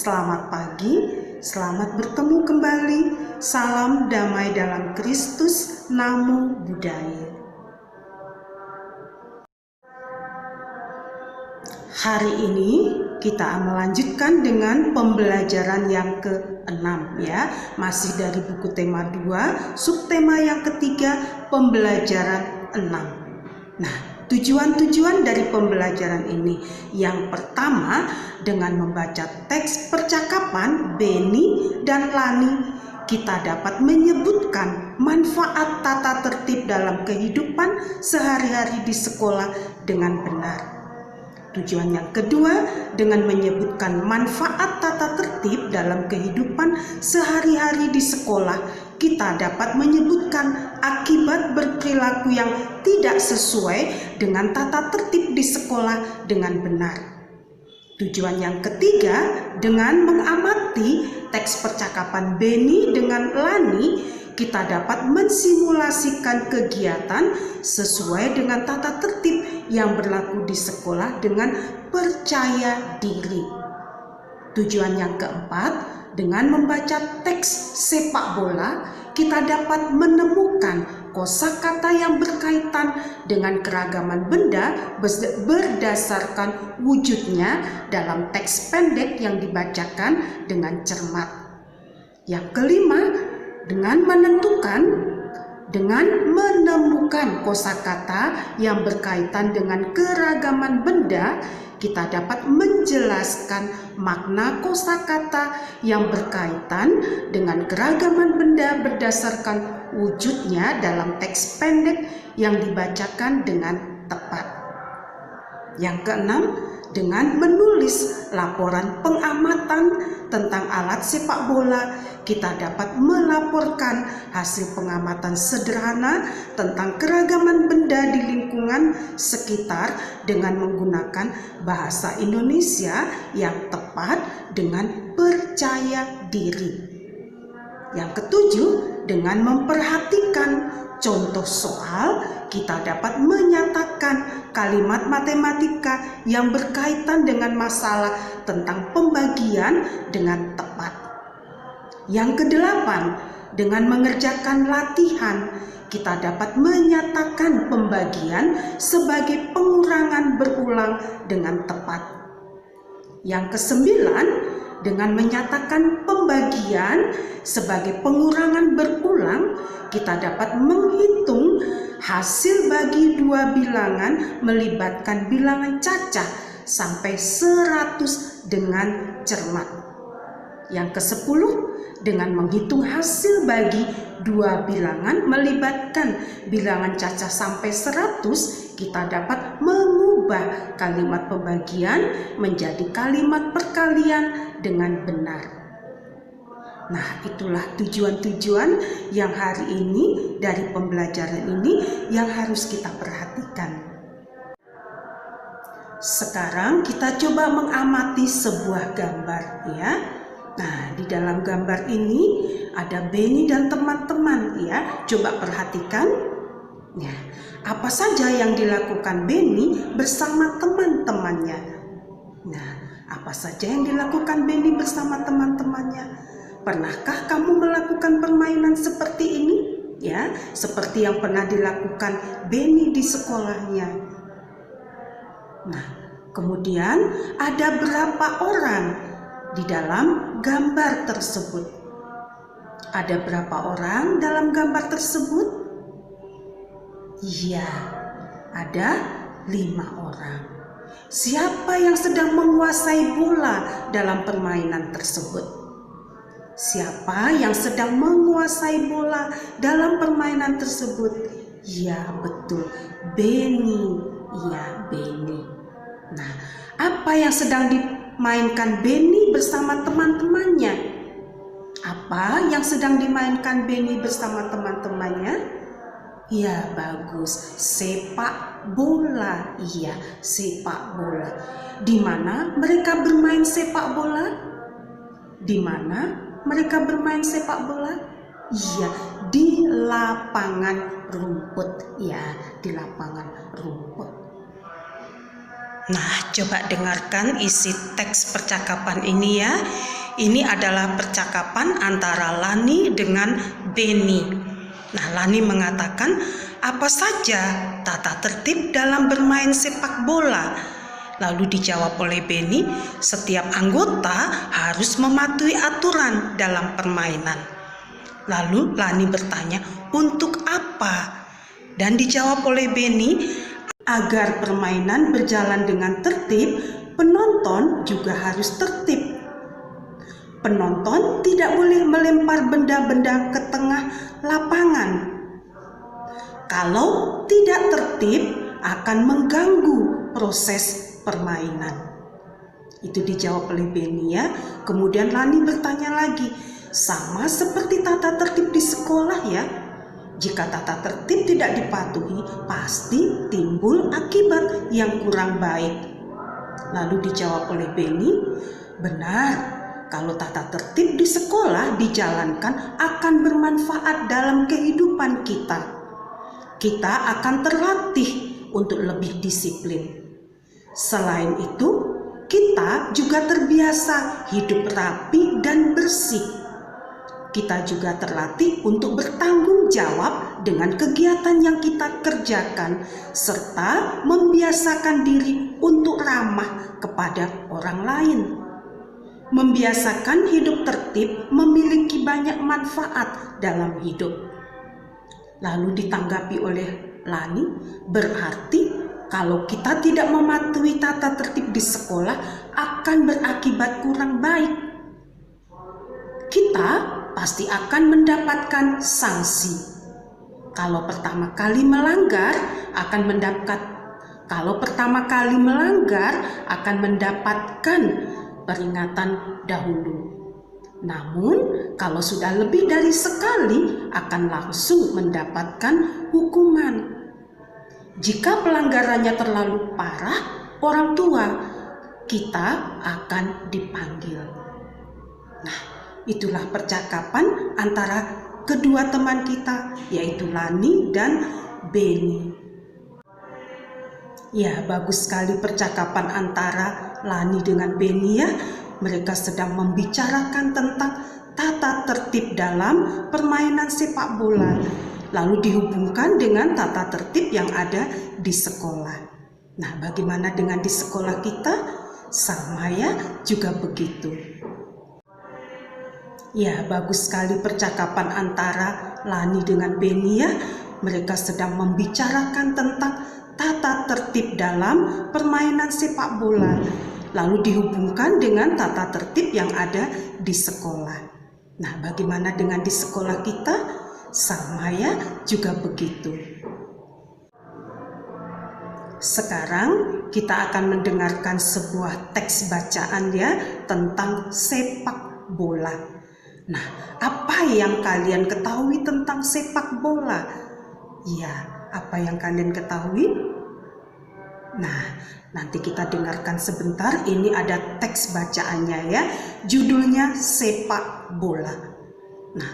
Selamat pagi, selamat bertemu kembali. Salam damai dalam Kristus, Namo Buddhaya. Hari ini kita melanjutkan dengan pembelajaran yang ke-6 ya. Masih dari buku tema 2, subtema yang ketiga, pembelajaran 6. Nah, tujuan-tujuan dari pembelajaran ini. Yang pertama, dengan membaca teks percakapan Beni dan Lani, kita dapat menyebutkan manfaat tata tertib dalam kehidupan sehari-hari di sekolah dengan benar. Tujuan yang kedua, dengan menyebutkan manfaat tata tertib dalam kehidupan sehari-hari di sekolah, kita dapat menyebutkan akibat berperilaku yang tidak sesuai dengan tata tertib di sekolah dengan benar. Tujuan yang ketiga, dengan mengamati teks percakapan Beni dengan Lani, kita dapat mensimulasikan kegiatan sesuai dengan tata tertib yang berlaku di sekolah dengan percaya diri. Tujuan yang keempat, dengan membaca teks sepak bola, kita dapat menemukan kosakata yang berkaitan dengan keragaman benda berdasarkan wujudnya dalam teks pendek yang dibacakan dengan cermat. Yang kelima, dengan menemukan kosakata yang berkaitan dengan keragaman benda, kita dapat menjelaskan makna kosakata yang berkaitan dengan keragaman benda berdasarkan wujudnya dalam teks pendek yang dibacakan dengan tepat. Yang keenam, dengan menulis laporan pengamatan tentang alat sepak bola, kita dapat melaporkan hasil pengamatan sederhana tentang keragaman benda di lingkungan sekitar dengan menggunakan bahasa Indonesia yang tepat dengan percaya diri. Yang ketujuh, dengan memperhatikan contoh soal, kita dapat menyatakan kalimat matematika yang berkaitan dengan masalah tentang pembagian dengan tepat. Yang kedelapan, dengan mengerjakan latihan, kita dapat menyatakan pembagian sebagai pengurangan berulang dengan tepat. Yang kesembilan, dengan menyatakan pembagian sebagai pengurangan berulang, kita dapat menghitung hasil bagi dua bilangan melibatkan bilangan cacah sampai 100 dengan cermat. Yang kesepuluh, dengan menghitung hasil bagi dua bilangan melibatkan bilangan cacah sampai 100, kita dapat mengubah kalimat pembagian menjadi kalimat perkalian dengan benar. Nah, itulah tujuan-tujuan yang hari ini dari pembelajaran ini yang harus kita perhatikan. Sekarang kita coba mengamati sebuah gambar ya. Nah, di dalam gambar ini ada Beni dan teman-teman ya. Coba perhatikan. Ya, apa saja yang dilakukan Beni bersama teman-temannya? Nah, apa saja yang dilakukan Beni bersama teman-temannya? Pernahkah kamu melakukan permainan seperti ini? Ya, seperti yang pernah dilakukan Beni di sekolahnya. Nah, kemudian ada berapa orang di dalam gambar tersebut? Ada berapa orang dalam gambar tersebut? Iya, ada 5 orang. Siapa yang sedang menguasai bola dalam permainan tersebut? Siapa yang sedang menguasai bola dalam permainan tersebut? Ya, betul, Beni. Ya, Beni. Nah, apa yang sedang dimainkan Beni bersama teman-temannya? Apa yang sedang dimainkan Beni bersama teman-temannya? Ya, bagus, sepak bola. Iya, sepak bola. Di mana mereka bermain sepak bola? Di mana mereka bermain sepak bola? Iya, di lapangan rumput. Ya, di lapangan rumput. Nah, coba dengarkan isi teks percakapan ini ya. Ini adalah percakapan antara Lani dengan Beni. Nah, Lani mengatakan, apa saja tata tertib dalam bermain sepak bola? Lalu dijawab oleh Beni, setiap anggota harus mematuhi aturan dalam permainan. Lalu Lani bertanya, untuk apa? Dan dijawab oleh Beni, agar permainan berjalan dengan tertib, penonton juga harus tertib. Penonton tidak boleh melempar benda-benda ke tengah lapangan. Kalau tidak tertib, akan mengganggu proses permainan. Itu dijawab oleh Beni ya. Kemudian Lani bertanya lagi, sama seperti tata tertib di sekolah ya. Jika tata tertib tidak dipatuhi, pasti timbul akibat yang kurang baik. Lalu dijawab oleh Beni, benar, kalau tata tertib di sekolah dijalankan akan bermanfaat dalam kehidupan kita. Kita akan terlatih untuk lebih disiplin. Selain itu, kita juga terbiasa hidup rapi dan bersih. Kita juga terlatih untuk bertanggung jawab dengan kegiatan yang kita kerjakan, serta membiasakan diri untuk ramah kepada orang lain. Membiasakan hidup tertib memiliki banyak manfaat dalam hidup. Lalu ditanggapi oleh Lani, berarti kalau kita tidak mematuhi tata tertib di sekolah akan berakibat kurang baik. Kita pasti akan mendapatkan sanksi. Kalau pertama kali melanggar akan mendapatkan peringatan dahulu. Namun kalau sudah lebih dari sekali akan langsung mendapatkan hukuman. Jika pelanggarannya terlalu parah, orang tua kita akan dipanggil. Nah, itulah percakapan antara kedua teman kita, yaitu Lani dan Beni. Ya, bagus sekali percakapan antara Lani dengan Beni ya. Mereka sedang membicarakan tentang tata tertib dalam permainan sepak bola. Lalu dihubungkan dengan tata tertib yang ada di sekolah. Nah, bagaimana dengan di sekolah kita? Sama ya, juga begitu. Ya, bagus sekali percakapan antara Lani dengan Beni ya. Mereka sedang membicarakan tentang tata tertib dalam permainan sepak bola. Lalu dihubungkan dengan tata tertib yang ada di sekolah. Nah, bagaimana dengan di sekolah kita? Sama ya, juga begitu. Sekarang kita akan mendengarkan sebuah teks bacaan ya tentang sepak bola. Nah, apa yang kalian ketahui tentang sepak bola? Ya, apa yang kalian ketahui? Nah, nanti kita dengarkan sebentar. Ini ada teks bacaannya ya. Judulnya sepak bola. Nah,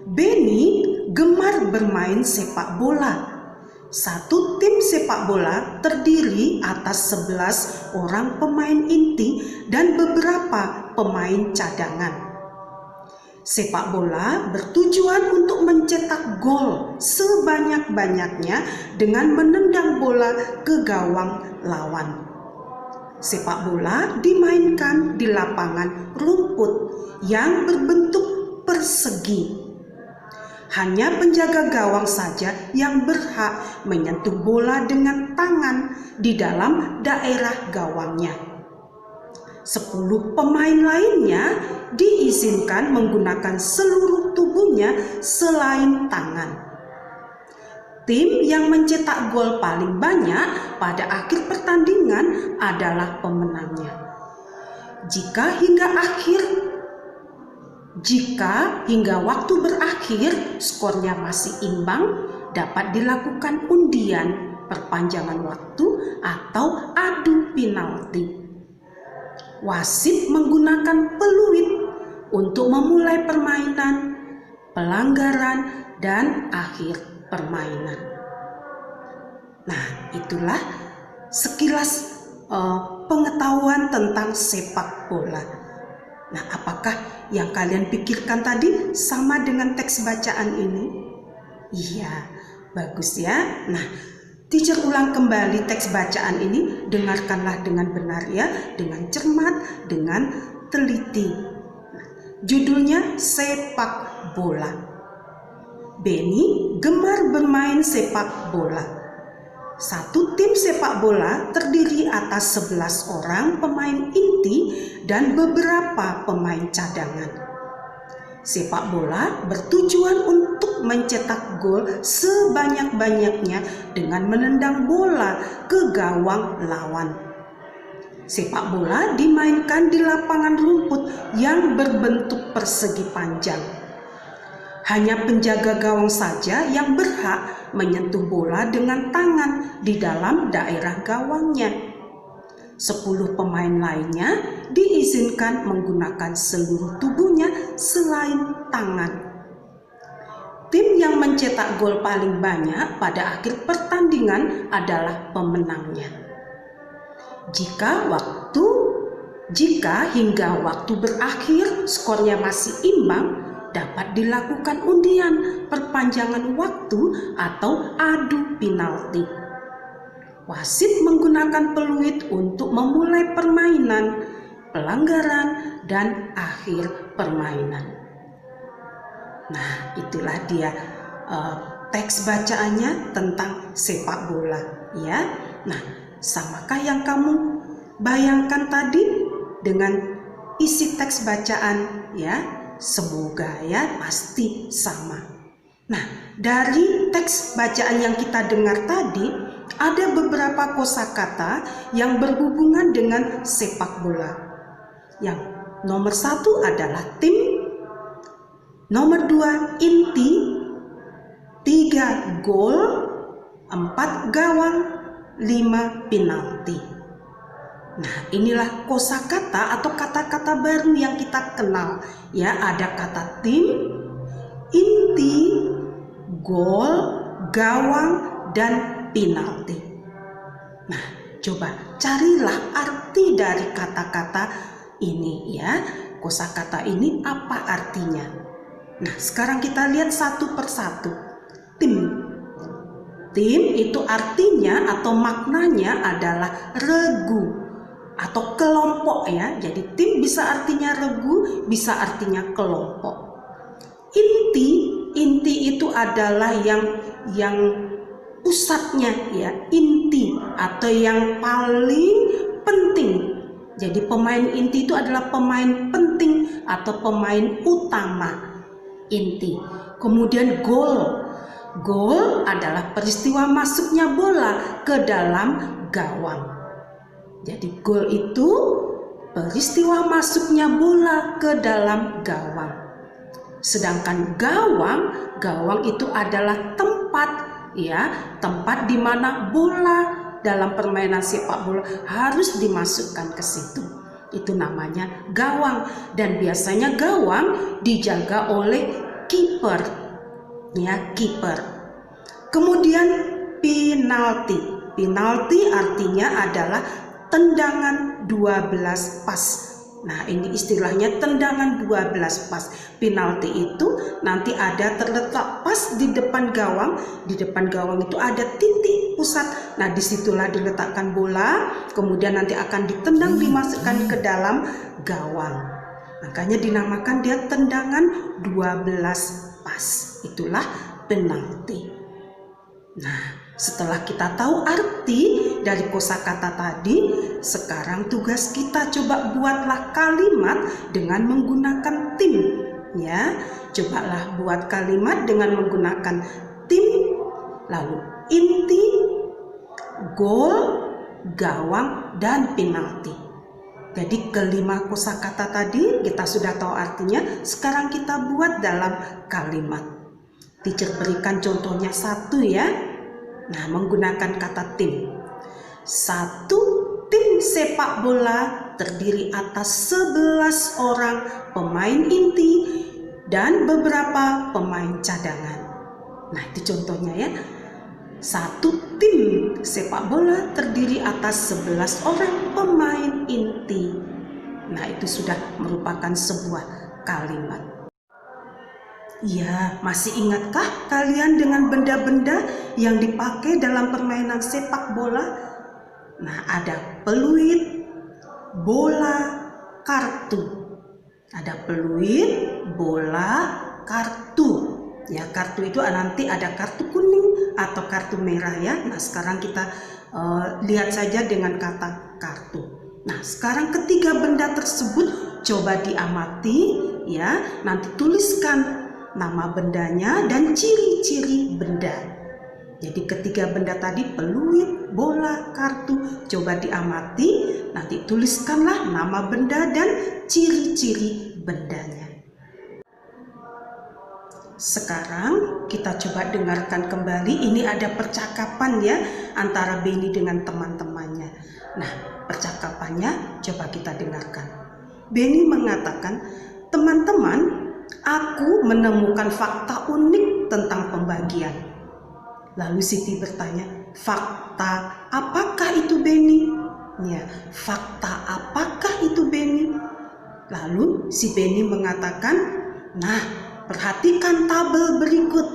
Beni gemar bermain sepak bola. Satu tim sepak bola terdiri atas 11 orang pemain inti dan beberapa pemain cadangan. Sepak bola bertujuan untuk mencetak gol sebanyak-banyaknya dengan menendang bola ke gawang lawan. Sepak bola dimainkan di lapangan rumput yang berbentuk persegi. Hanya penjaga gawang saja yang berhak menyentuh bola dengan tangan di dalam daerah gawangnya. 10 pemain lainnya diizinkan menggunakan seluruh tubuhnya selain tangan. Tim yang mencetak gol paling banyak pada akhir pertandingan adalah pemenangnya. Jika hingga waktu berakhir skornya masih imbang, dapat dilakukan undian, perpanjangan waktu, atau adu penalti. Wasit menggunakan peluit untuk memulai permainan, pelanggaran, dan akhir permainan. Nah, itulah sekilas pengetahuan tentang sepak bola. Nah, apakah yang kalian pikirkan tadi sama dengan teks bacaan ini? Iya, bagus ya. Nah, teacher ulang kembali teks bacaan ini, dengarkanlah dengan benar ya, dengan cermat, dengan teliti. Judulnya sepak bola. Benny gemar bermain sepak bola. Satu tim sepak bola terdiri atas 11 orang pemain inti dan beberapa pemain cadangan. Sepak bola bertujuan untuk mencetak gol sebanyak-banyaknya dengan menendang bola ke gawang lawan. Sepak bola dimainkan di lapangan rumput yang berbentuk persegi panjang. Hanya penjaga gawang saja yang berhak menyentuh bola dengan tangan di dalam daerah gawangnya. 10 pemain lainnya diizinkan menggunakan seluruh tubuhnya selain tangan. Tim yang mencetak gol paling banyak pada akhir pertandingan adalah pemenangnya. Jika hingga waktu berakhir skornya masih imbang, dapat dilakukan undian perpanjangan waktu atau adu penalti. Wasit menggunakan peluit untuk memulai permainan, pelanggaran, dan akhir permainan. Nah, itulah dia teks bacaannya tentang sepak bola ya. Nah, samakah yang kamu bayangkan tadi dengan isi teks bacaan ya? Semoga ya, pasti sama. Nah, dari teks bacaan yang kita dengar tadi, ada beberapa kosakata yang berhubungan dengan sepak bola. Yang nomor 1 adalah tim, nomor 2 inti, 3 gol, 4 gawang, 5 penalti. Nah, inilah kosakata atau kata-kata baru yang kita kenal ya. Ada kata tim, inti, gol, gawang, dan penalti. Nah, coba carilah arti dari kata-kata ini ya. Kosakata ini apa artinya? Nah, sekarang kita lihat satu persatu. Tim. Tim itu artinya atau maknanya adalah regu atau kelompok ya. Jadi tim bisa artinya regu, bisa artinya kelompok. Inti itu adalah yang pusatnya ya, inti atau yang paling penting. Jadi pemain inti itu adalah pemain penting atau pemain utama, inti. Kemudian gol. Gol adalah peristiwa masuknya bola ke dalam gawang. Jadi gol itu peristiwa masuknya bola ke dalam gawang. Sedangkan gawang itu adalah tempat ya, tempat di mana bola dalam permainan sepak bola harus dimasukkan ke situ. Itu namanya gawang, dan biasanya gawang dijaga oleh kiper. Ya, kiper. Kemudian penalti. Penalti artinya adalah tendangan 12 pas. Nah, ini istilahnya tendangan 12 pas. Penalti itu nanti ada terletak pas di depan gawang. Di depan gawang itu ada titik pusat. Nah, disitulah diletakkan bola. Kemudian nanti akan ditendang, dimasukkan ke dalam gawang. Makanya dinamakan dia tendangan 12 pas. Itulah penalti. Nah, setelah kita tahu arti dari kosakata tadi, sekarang tugas kita coba buatlah kalimat dengan menggunakan tim ya. Cobalah buat kalimat dengan menggunakan tim, lalu inti, gol, gawang, dan penalti. Jadi kelima kosakata tadi kita sudah tahu artinya, sekarang kita buat dalam kalimat. Teacher berikan contohnya satu ya. Nah, menggunakan kata tim. Satu tim sepak bola terdiri atas 11 orang pemain inti dan beberapa pemain cadangan. Nah, itu contohnya ya. Satu tim sepak bola terdiri atas 11 orang pemain inti. Nah, itu sudah merupakan sebuah kalimat. Ya, masih ingatkah kalian dengan benda-benda yang dipakai dalam permainan sepak bola? Nah, ada peluit, bola, kartu. Ada peluit, bola, kartu. Ya, kartu itu nanti ada kartu kuning atau kartu merah ya. Nah, sekarang kita lihat saja dengan kata kartu. Nah, sekarang ketiga benda tersebut coba diamati ya. Nanti tuliskan nama bendanya dan ciri-ciri benda. Jadi ketiga benda tadi peluit, bola, kartu, coba diamati, nanti tuliskanlah nama benda dan ciri-ciri bendanya. Sekarang kita coba dengarkan kembali, ini ada percakapan ya antara Benny dengan teman-temannya. Nah, percakapannya coba kita dengarkan. Benny mengatakan, "Teman-teman, aku menemukan fakta unik tentang pembagian." Lalu Siti bertanya, "Fakta apakah itu, Benny?" Ya, fakta apakah itu, Benny? Lalu si Benny mengatakan, "Nah, perhatikan tabel berikut.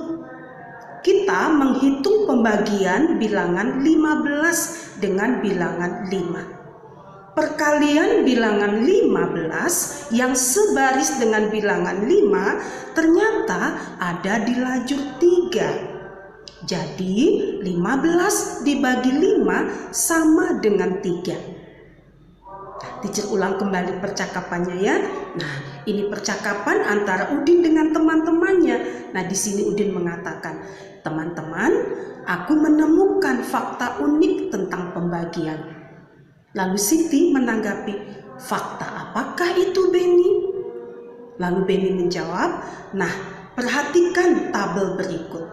Kita menghitung pembagian bilangan 15 dengan bilangan 5. Perkalian bilangan 15 yang sebaris dengan bilangan 5 ternyata ada di lajur 3. Jadi 15 dibagi 5 sama dengan 3. Teacher ulang kembali percakapannya ya. Nah, ini percakapan antara Udin dengan teman-temannya. Nah, di sini Udin mengatakan, "Teman-teman, aku menemukan fakta unik tentang pembagian." Lalu Siti menanggapi, "Fakta apakah itu, Benny?" Lalu Benny menjawab, "Nah, perhatikan tabel berikut.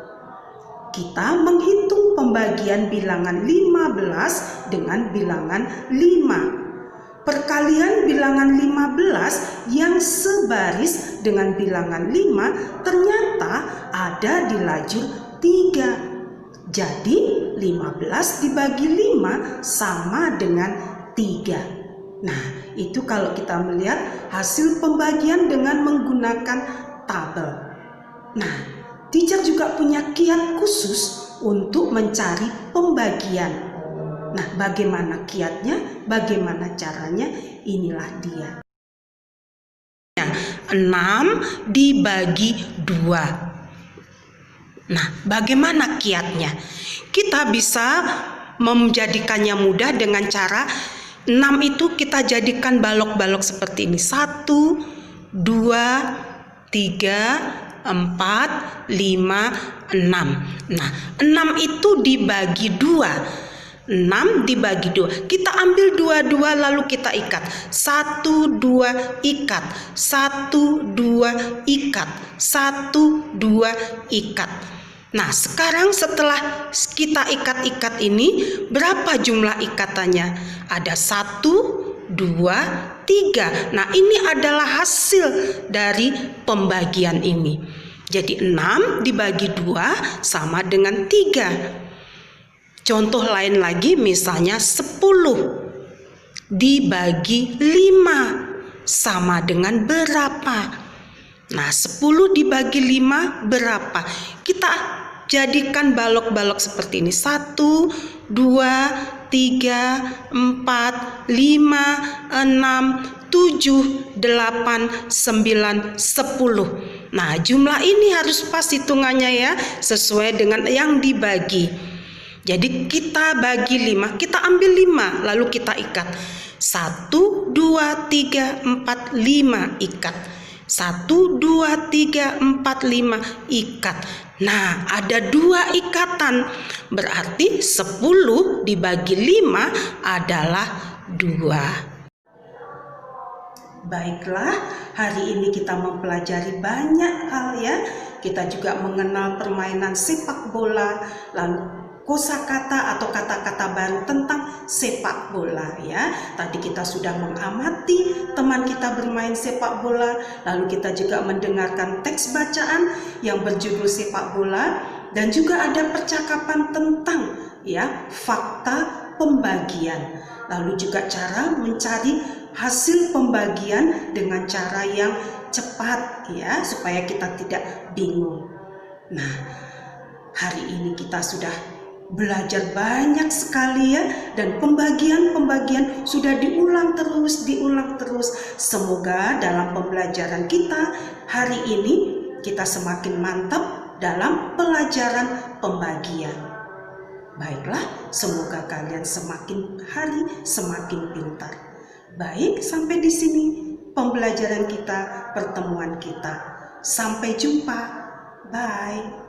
Kita menghitung pembagian bilangan 15 dengan bilangan 5. Perkalian bilangan 15 yang sebaris dengan bilangan 5 ternyata ada di lajur 3. Jadi 15 dibagi 5 sama dengan 3. Nah, itu kalau kita melihat hasil pembagian dengan menggunakan tabel. Nah, teacher juga punya kiat khusus untuk mencari pembagian. Nah, bagaimana kiatnya? Bagaimana caranya? Inilah dia. 6 dibagi 2. Nah, bagaimana kiatnya? Kita bisa menjadikannya mudah dengan cara 6 itu kita jadikan balok-balok seperti ini. 1, 2, 3, 4, 5, 6. Nah, 6 itu dibagi 2. 6 dibagi 2. Kita ambil dua-dua lalu kita ikat. 1, 2, ikat. 1, 2, ikat. 1, 2, ikat. Nah, sekarang setelah kita ikat-ikat ini, berapa jumlah ikatannya? Ada 1, 2, 3. Nah, ini adalah hasil dari pembagian ini. Jadi 6 dibagi 2 sama dengan 3. Contoh lain lagi, misalnya 10 dibagi 5 sama dengan berapa? Nah, 10 dibagi 5 berapa? Kita jadikan balok-balok seperti ini. 1, 2, 3, 4, 5, 6, 7, 8, 9, 10. Nah, jumlah ini harus pas hitungannya ya, sesuai dengan yang dibagi. Jadi kita bagi 5, kita ambil 5, lalu kita ikat. 1, 2, 3, 4, 5 ikat. 1, 2, 3, 4, 5 ikat. Nah, ada 2 ikatan. Berarti 10 dibagi 5 adalah 2. Baiklah, hari ini kita mempelajari banyak hal ya. Kita juga mengenal permainan sepak bola, lalu kosakata atau kata-kata baru tentang sepak bola ya. Tadi kita sudah mengamati teman kita bermain sepak bola, lalu kita juga mendengarkan teks bacaan yang berjudul sepak bola. dan juga ada percakapan tentang ya fakta pembagian. Lalu juga cara mencari hasil pembagian dengan cara yang cepat ya, supaya kita tidak bingung. Nah, hari ini kita sudah belajar banyak sekali ya, dan pembagian sudah diulang terus. Semoga dalam pembelajaran kita hari ini kita semakin mantap dalam pelajaran pembagian. Baiklah, semoga kalian semakin hari semakin pintar. Baik, sampai di sini pembelajaran kita, pertemuan kita. Sampai jumpa. Bye.